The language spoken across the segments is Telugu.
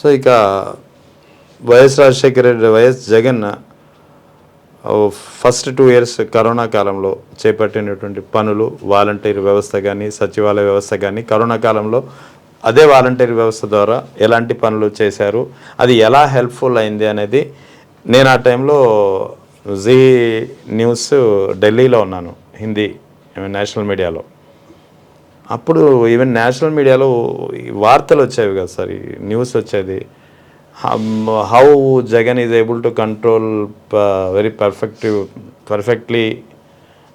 సో ఇక YS Rajasekhara Reddy, YS Jagan first 2 years corona కాలంలో చేపట్టినటువంటి పనులు, వాలంటీర్ వ్యవస్థ కానీ, సచివాలయ వ్యవస్థ కానీ, కరోనా కాలంలో అదే వాలంటీర్ వ్యవస్థ ద్వారా ఎలాంటి పనులు చేశారు, అది ఎలా హెల్ప్ఫుల్ అయింది అనేది నేను ఆ టైంలో జీ న్యూస్ ఢిల్లీలో ఉన్నాను, హిందీ నేషనల్ మీడియాలో. అప్పుడు ఈవెన్ నేషనల్ మీడియాలో వార్తలు వచ్చేవి కదా సార్, ఈ న్యూస్ వచ్చేది, how Jagan is able to control very perfectly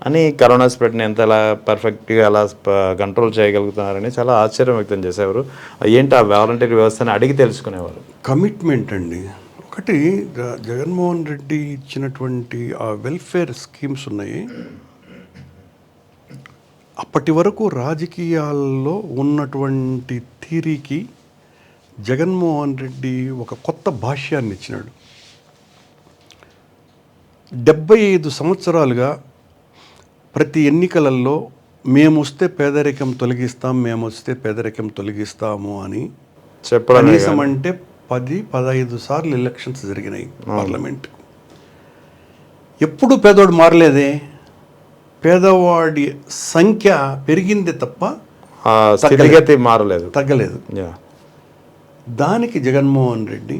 అని, కరోనా స్ప్రెడ్ని ఎంత ఎలా పర్ఫెక్ట్గా అలా కంట్రోల్ చేయగలుగుతున్నారని చాలా ఆశ్చర్యం వ్యక్తం చేసేవారు. ఏంటి ఆ వాలంటీర్ వ్యవస్థని అడిగి తెలుసుకునేవారు. కమిట్మెంట్ అండి. ఒకటి జగన్మోహన్ రెడ్డి ఇచ్చినటువంటి ఆ వెల్ఫేర్ స్కీమ్స్ ఉన్నాయి, అప్పటి వరకు రాజకీయాల్లో ఉన్నటువంటి థీరీకి జగన్మోహన్ రెడ్డి ఒక కొత్త భాష్యాన్ని ఇచ్చినాడు. 75 సంవత్సరాలుగా ప్రతి ఎన్నికలలో మేము వస్తే పేదరికం తొలగిస్తాం, మేము వస్తే పేదరికం తొలగిస్తాము అని చెప్పడం, కనీసం అంటే 10-15 సార్లు ఎలక్షన్స్ జరిగినాయి పార్లమెంట్. ఎప్పుడు పేదోడు మారలేదే, పేదవాడి సంఖ్య పెరిగిందే తప్ప మారలేదు, తగ్గలేదు. దానికి జగన్మోహన్ రెడ్డి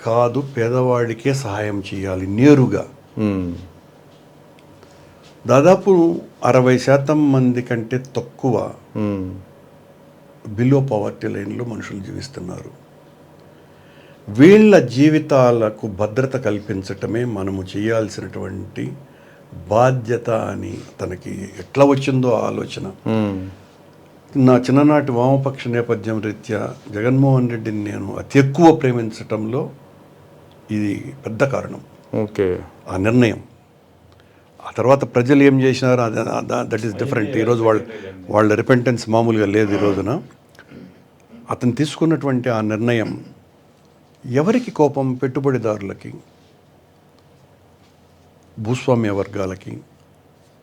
కాదు, పేదవాడికే సహాయం చేయాలి నేరుగా. దాదాపు 60% మంది కంటే తక్కువ బిలో పవర్టీ లైన్లో మనుషులు జీవిస్తున్నారు. వీళ్ళ జీవితాలకు భద్రత కల్పించటమే మనము చేయాల్సినటువంటి బాధ్యత అని తనకి ఎట్లా వచ్చిందో ఆలోచన. నా చిన్ననాటి వామపక్ష నేపథ్యం రీత్యా జగన్మోహన్ రెడ్డిని నేను అతి ఎక్కువ ప్రేమించటంలో ఇది పెద్ద కారణం. ఓకే, ఆ నిర్ణయం. ఆ తర్వాత ప్రజలు ఏం చేసినారు దట్ ఈస్ డిఫరెంట్. ఈరోజు వాళ్ళ రిపెంటెన్స్ మామూలుగా లేదు. ఈ రోజున అతను తీసుకున్నటువంటి ఆ నిర్ణయం ఎవరికి కోపం? పెట్టుబడిదారులకి, భూస్వామ్య వర్గాలకి,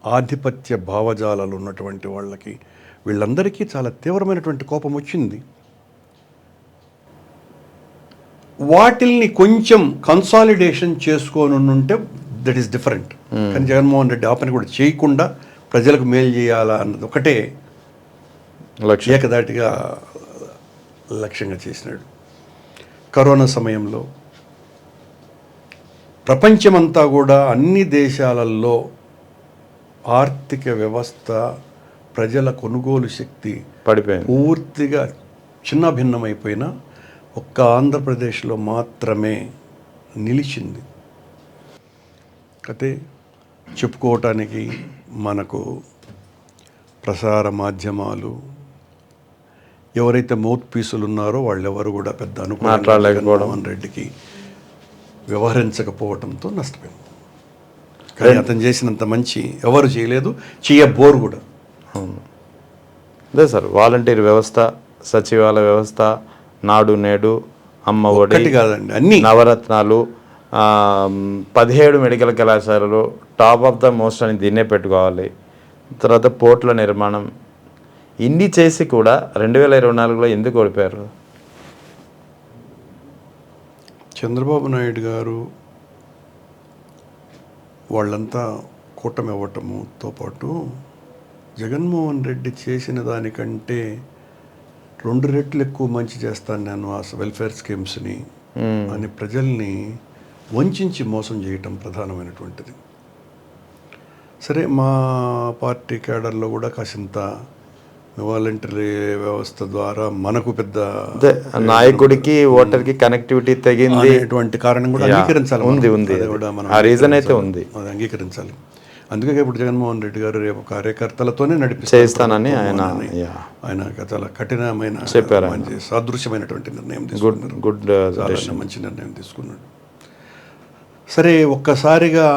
ఆధిపత్య భావజాలాలు ఉన్నటువంటి వాళ్ళకి, వీళ్ళందరికీ చాలా తీవ్రమైనటువంటి కోపం వచ్చింది. వాటిల్ని కొంచెం కన్సాలిడేషన్ చేసుకొని ఉంటే దట్ ఈస్ డిఫరెంట్. కానీ జగన్మోహన్ రెడ్డి ఆ పని కూడా చేయకుండా ప్రజలకు మేలు చేయాలా అన్నది ఒకటే ఏకదాటిగా లక్ష్యంగా చేసినాడు. కరోనా సమయంలో ప్రపంచమంతా కూడా అన్ని దేశాలలో ఆర్థిక వ్యవస్థ, ప్రజల కొనుగోలు శక్తి పడిపోయింది, పూర్తిగా చిన్న భిన్నమైపోయినా ఒక్క ఆంధ్రప్రదేశ్లో మాత్రమే నిలిచింది. అయితే చెప్పుకోవటానికి మనకు ప్రసార మాధ్యమాలు, ఎవరైతే మౌత్ పీసులు ఉన్నారో వాళ్ళెవరు కూడా పెద్ద అనుకూలంగా జగన్మోహన్ రెడ్డికి వ్యవహరించకపోవడంతో నష్టపోయాం. కానీ అతను చేసినంత మంచి ఎవరు చేయలేదు, చేయబోరు కూడా. అదే సార్, వాలంటీర్ వ్యవస్థ, సచివాలయ వ్యవస్థ, నాడు నేడు, అమ్మ ఒడి కాదండి, అన్ని నవరత్నాలు, 17 మెడికల్ కళాశాలలు టాప్ ఆఫ్ ద మోస్ట్ అని దీన్నే పెట్టుకోవాలి. తర్వాత పోర్టుల నిర్మాణం, ఇన్ని చేసి కూడా 2024లో ఎందుకు ఓడిపోయారు? చంద్రబాబు నాయుడు గారు వాళ్ళంతా కూటమి అవ్వటముతో పాటు జగన్మోహన్ రెడ్డి చేసిన దానికంటే 2 రెట్లు ఎక్కువ మంచి చేస్తాను నేను ఆ వెల్ఫేర్ స్కీమ్స్ని అని ప్రజల్ని వంచి మోసం చేయటం ప్రధానమైనటువంటిది. సరే, మా పార్టీ కేడర్లో కూడా కాసింత వాలంటరీ వ్యవస్థ ద్వారా మనకు పెద్ద నాయకుడికి ఓటర్కి కనెక్టివిటీ తగ్గింది అనేటువంటి కారణం కూడా అంగీకరించాలి. ఉంది కూడా ఆ రీజన్ అయితే ఉంది, అది అంగీకరించాలి. అందుకే ఇప్పుడు జగన్మోహన్ రెడ్డి గారు రేపు కార్యకర్తలతోనే చేస్తానని ఆయన చాలా కఠినమైన చెప్పారు, సాదృశ్యమైనటువంటి నిర్ణయం తీసుకున్నారు. గుడ్, చాలా మంచి నిర్ణయం తీసుకున్నాడు. సరే, ఒక్కసారిగా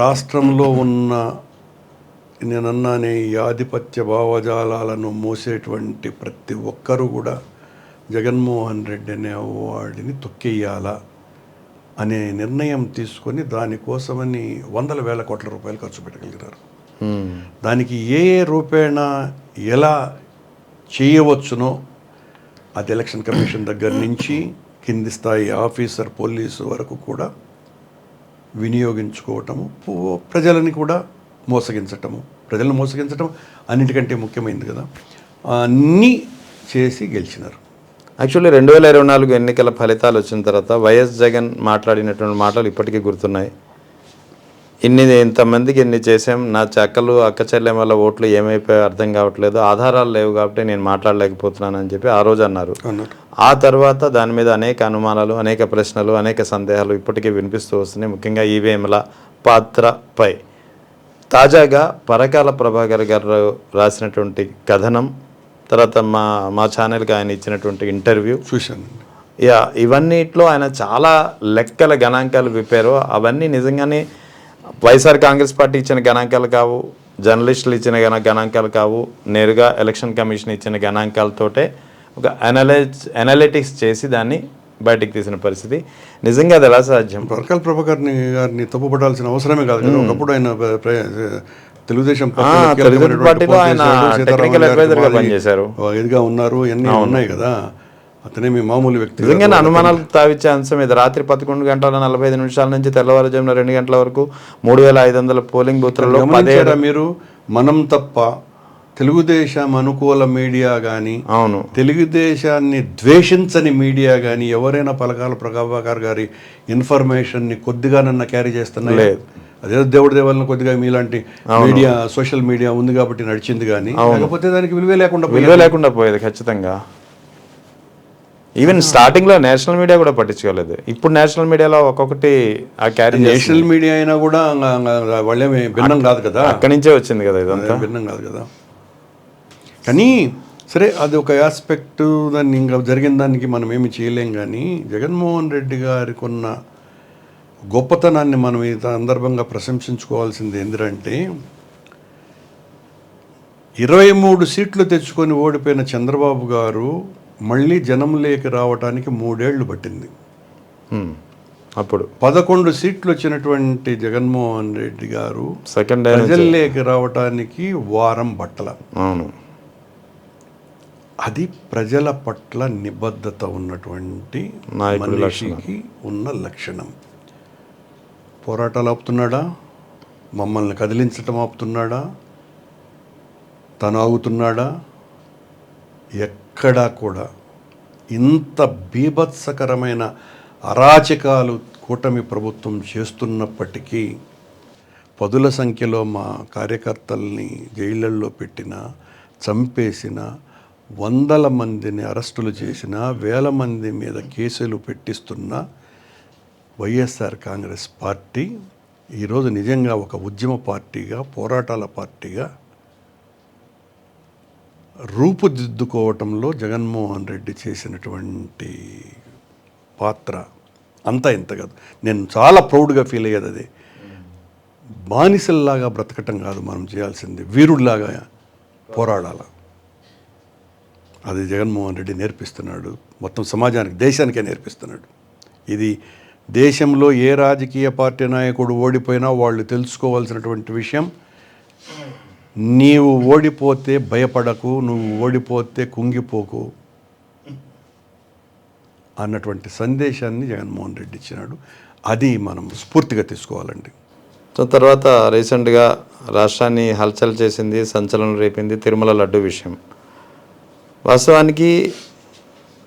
రాష్ట్రంలో ఉన్న నేనన్నానే ఈ ఆధిపత్య భావజాలాలను మోసేటువంటి ప్రతి ఒక్కరూ కూడా జగన్మోహన్ రెడ్డి అనే వాడిని తొక్కేయాలా అనే నిర్ణయం తీసుకొని దానికోసమని 100,000 కోట్ల రూపాయలు ఖర్చు పెట్టగలిగారు. దానికి ఏ రూపేణా ఎలా చేయవచ్చునో అది ఎలక్షన్ కమిషన్ దగ్గర నుంచి కింది స్థాయి ఆఫీసర్ పోలీసు వరకు కూడా వినియోగించుకోవటము, ప్రజలని కూడా మోసగించటము. ప్రజలను మోసగించటం అన్నిటికంటే ముఖ్యమైనది కదా. అన్నీ చేసి గెలిచినారు. యాక్చువల్లీ 2024 ఎన్నికల ఫలితాలు వచ్చిన తర్వాత వైఎస్ జగన్ మాట్లాడినటువంటి మాటలు ఇప్పటికీ గుర్తున్నాయి. ఇంతమందికి ఎన్ని చేసాం, నా చెక్కలు అక్క చెల్లెం వల్ల ఓట్లు ఏమైపోయాయో అర్థం కావట్లేదు, ఆధారాలు లేవు కాబట్టి నేను మాట్లాడలేకపోతున్నాను అని చెప్పి ఆ రోజు అన్నారు. ఆ తర్వాత దాని మీద అనేక అనుమానాలు, అనేక ప్రశ్నలు, అనేక సందేహాలు ఇప్పటికీ వినిపిస్తూ వస్తున్నాయి, ముఖ్యంగా ఈవీఎంల పాత్రపై. తాజాగా పరకాల ప్రభాకర్ గారు రాసినటువంటి కథనం, తర్వాత మా ఛానల్కి ఆయన ఇచ్చినటువంటి ఇంటర్వ్యూ చూశాను. ఇవన్నిట్లో ఆయన చాలా లెక్కల గణాంకాలు విప్పారు. అవన్నీ నిజంగానే వైఎస్ఆర్ కాంగ్రెస్ పార్టీ ఇచ్చిన గణాంకాలు కావు, జర్నలిస్టులు ఇచ్చిన గణాంకాలు కావు, నేరుగా ఎలక్షన్ కమిషన్ ఇచ్చిన గణాంకాలతోటే ఒక అనలిటిక్స్ చేసి దాన్ని బయటికి తీసిన పరిస్థితి. నిజంగా అది ఎలా సాధ్యం? పరకాల ప్రభాకర్ గారిని తప్పుపడాల్సిన అవసరమే కాదు కదా. ఒకప్పుడు ఆయన తెలుగుదేశం పార్టీలో ఆయన టెక్నికల్ అడ్వైజర్ గా పనిచేశారు, ఇదిగా ఉన్నారు, అన్నీ ఉన్నాయి కదా. అతనేమి మామూలు వ్యక్తి. నిజంగానే అనుమానాలు తావిచ్చే అంశం ఇది. రాత్రి 11 గంటల 45 నిమిషాల నుంచి తెల్లవారుజామున 2 గంటల వరకు 3500 పోలింగ్ బూత్లలో మీరు మనం తప్ప తెలుగుదేశం అనుకూల మీడియా కానీ, అవును, తెలుగుదేశాన్ని ద్వేషించని మీడియా కానీ ఎవరైనా పరకాల ప్రభాకర్ గారి ఇన్ఫర్మేషన్ని కొద్దిగానన్నా క్యారీ చేస్తున్నా లేదు. అదే దేవుడి దేవాలను కొద్దిగా మీలాంటి మీడియా, సోషల్ మీడియా ఉంది కాబట్టి నడిచింది, కానీ లేకపోతే దానికి విలువ లేకుండా పోయేది ఖచ్చితంగా. ఈవెన్ స్టార్టింగ్ లో నేషనల్ మీడియా కూడా పట్టించుకోలేదు. ఇప్పుడు నేషనల్ మీడియాలో ఒక్కొక్కటి ఆ క్యారీ. నేషనల్ మీడియా అయినా కూడా వాళ్ళేమి భిన్నం కాదు కదా, అక్కడి నుంచే వచ్చింది కదా, ఇదంతా భిన్నం కాదు కదా. కానీ సరే, అది ఒక ఆస్పెక్ట్. దాన్ని ఇంకా జరిగిన దానికి మనం ఏమి చేయలేం. కానీ జగన్మోహన్ రెడ్డి గారికి ఉన్న గొప్పతనాన్ని మనం ఈ సందర్భంగా ప్రశంసించుకోవాల్సింది ఏంటంటే, 23 సీట్లు తెచ్చుకొని ఓడిపోయిన చంద్రబాబు గారు మళ్ళీ జనంలోకి రావడానికి 3 ఏళ్ళు పట్టింది. అప్పుడు 11 సీట్లు వచ్చినటువంటి జగన్మోహన్ రెడ్డి గారు సెకండ్ ప్రజల్లోకి రావడానికి వారం బట్టల. అవును, అది ప్రజల పట్ల నిబద్ధత ఉన్నటువంటి మనిషికి ఉన్న లక్షణం. పోరాటాలు ఆపుతున్నాడా? మమ్మల్ని కదిలించటం ఆపుతున్నాడా? తను ఆగుతున్నాడా? ఎక్కడా కూడా ఇంత బీభత్సకరమైన అరాచకాలు కూటమి ప్రభుత్వం చేస్తున్నప్పటికీ, పదుల సంఖ్యలో మా కార్యకర్తల్ని జైళ్ళల్లో పెట్టిన, చంపేసిన, 100 మందిని అరెస్టులు చేసిన, 1000 మంది మీద కేసులు పెట్టిస్తున్న వైఎస్ఆర్ కాంగ్రెస్ పార్టీ ఈరోజు నిజంగా ఒక ఉద్యమ పార్టీగా, పోరాటాల పార్టీగా రూపుదిద్దుకోవటంలో జగన్మోహన్ రెడ్డి చేసినటువంటి పాత్ర అంతా ఇంత కాదు. నేను చాలా ప్రౌడ్గా ఫీల్ అయ్యేది అదే. బానిసల్లాగా బ్రతకటం కాదు మనం చేయాల్సింది, వీరుడిలాగా పోరాడాల. అది జగన్మోహన్ రెడ్డి నేర్పిస్తున్నాడు, మొత్తం సమాజానికి, దేశానికే నేర్పిస్తున్నాడు. ఇది దేశంలో ఏ రాజకీయ పార్టీ నాయకుడు ఓడిపోయినా వాళ్ళు తెలుసుకోవాల్సినటువంటి విషయం. నీవు ఓడిపోతే భయపడకు, నువ్వు ఓడిపోతే కుంగిపోకు అన్నటువంటి సందేశాన్ని జగన్మోహన్ రెడ్డి ఇచ్చినాడు. అది మనం స్ఫూర్తిగా తీసుకోవాలండి. సో తర్వాత రీసెంట్గా రాష్ట్రాన్ని హల్చల్ చేసింది, సంచలనం రేపింది తిరుమల లడ్డు విషయం. వాస్తవానికి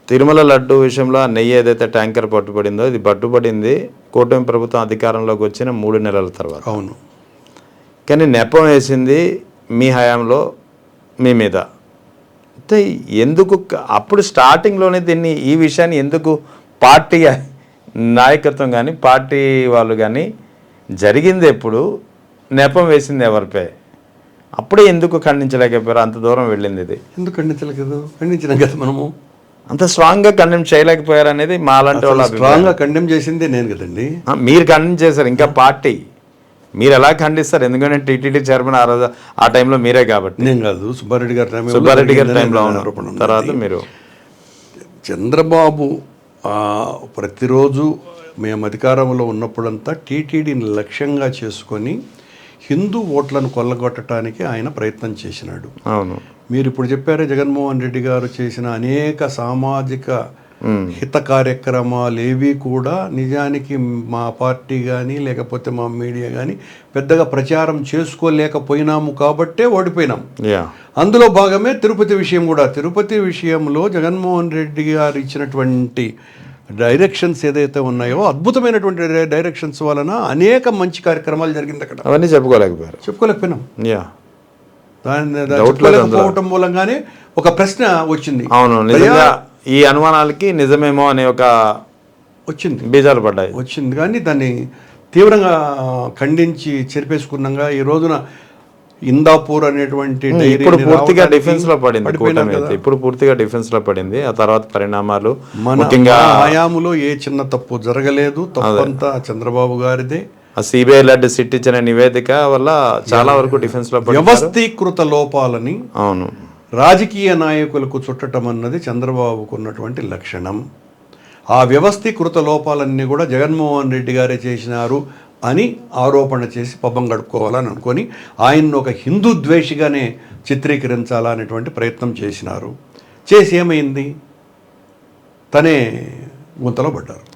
తిరుమల లడ్డు విషయంలో ఆ నెయ్యి ఏదైతే ట్యాంకర్ పట్టుబడిందో ఇది పట్టుబడింది కూటమి ప్రభుత్వం అధికారంలోకి వచ్చిన 3 నెలల తర్వాత. అవును, కానీ నెపం వేసింది మీ హయాంలో మీ మీద. అంటే ఎందుకు అప్పుడు స్టార్టింగ్లోనే దీన్ని, ఈ విషయాన్ని ఎందుకు పార్టీ నాయకత్వం కానీ పార్టీ వాళ్ళు కానీ, జరిగింది ఎప్పుడు, నెపం వేసింది ఎవరిపై, అప్పుడే ఎందుకు ఖండించలేకపోయారు? అంత దూరం వెళ్ళింది ఇది ఎందుకు ఖండించలేదు? ఖండించినాం కదా మనము. అంత స్ట్రాంగ్గా కండెమ్ చేయలేకపోయారు అనేది మా లాంటి వాళ్ళు. స్ట్రాంగ్గా కండెమ్ చేసిందే నేను కదండి. మీరు కండెమ్ చేశారు, ఇంకా పార్టీ మీరు ఎలా ఖండిస్తారు? ఎందుకంటే టీటీడీ చైర్మన్ ఆ రోజు ఆ టైంలో మీరే కాబట్టి. నేను కాదు, సుబ్బారెడ్డి గారి టైంలో తర్వాత మీరు. చంద్రబాబు ప్రతిరోజు మేము అధికారంలో ఉన్నప్పుడంతా టీటీడీని లక్ష్యంగా చేసుకొని హిందూ ఓట్లను కొల్లగొట్టడానికి ఆయన ప్రయత్నం చేసినాడు. అవును, మీరు ఇప్పుడు చెప్పారే జగన్మోహన్ రెడ్డి గారు చేసిన అనేక సామాజిక హిత కార్యక్రమాలు ఏవి కూడా నిజానికి మా పార్టీ కానీ లేకపోతే మా మీడియా కానీ పెద్దగా ప్రచారం చేసుకోలేకపోయినాము కాబట్టే ఓడిపోయినాం. యా, అందులో భాగమే తిరుపతి విషయం కూడా. తిరుపతి విషయంలో జగన్మోహన్ రెడ్డి గారు ఇచ్చినటువంటి డైరెక్షన్స్ ఏదైతే ఉన్నాయో, అద్భుతమైనటువంటి డైరెక్షన్స్ వలన అనేక మంచి కార్యక్రమాలు జరిగింది అక్కడ. అవన్నీ చెప్పుకోలేకపోయినాం. యా, దాన్ని చెప్పుకోలేకపోవటం మూలంగానే ఒక ప్రశ్న వచ్చింది. అవును, నిజంగా ఈ అనుమానాలకి నిజమేమో అనే ఒక బీజాలు పడ్డాయి వచ్చింది. కానీ దాన్ని తీవ్రంగా ఖండించి చెరిపేసుకున్నాగా ఈ రోజున ఇందాపూర్ అనేటువంటి ఇప్పుడు పూర్తిగా డిఫెన్స్ లో పడింది కూటమి అయితే. ఇప్పుడు పూర్తిగా డిఫెన్స్ లో పడింది. ఆ తర్వాత పరిణామాలు ముఖ్యంగా హయాములో ఏ చిన్న తప్పు జరగలేదు. తప్పంతా చంద్రబాబు గారిదే. ఆ సిబిఐ లెడ్ సిట్ ఇచ్చిన నివేదిక వల్ల చాలా వరకు డిఫెన్స్ లో వ్యవస్థీకృత లోపాలని అవును రాజకీయ నాయకులకు చుట్టడం అన్నది చంద్రబాబుకు ఉన్నటువంటి లక్షణం. ఆ వ్యవస్థీకృత లోపాలన్నీ కూడా జగన్మోహన్ రెడ్డి గారే చేసినారు అని ఆరోపణ చేసి పబ్బం గడుపుకోవాలని అనుకొని ఆయన్ను ఒక హిందూ ద్వేషిగానే చిత్రీకరించాలనేటువంటి ప్రయత్నం చేసినారు. చేసి ఏమైంది? తనే గుంతలో పడ్డారు.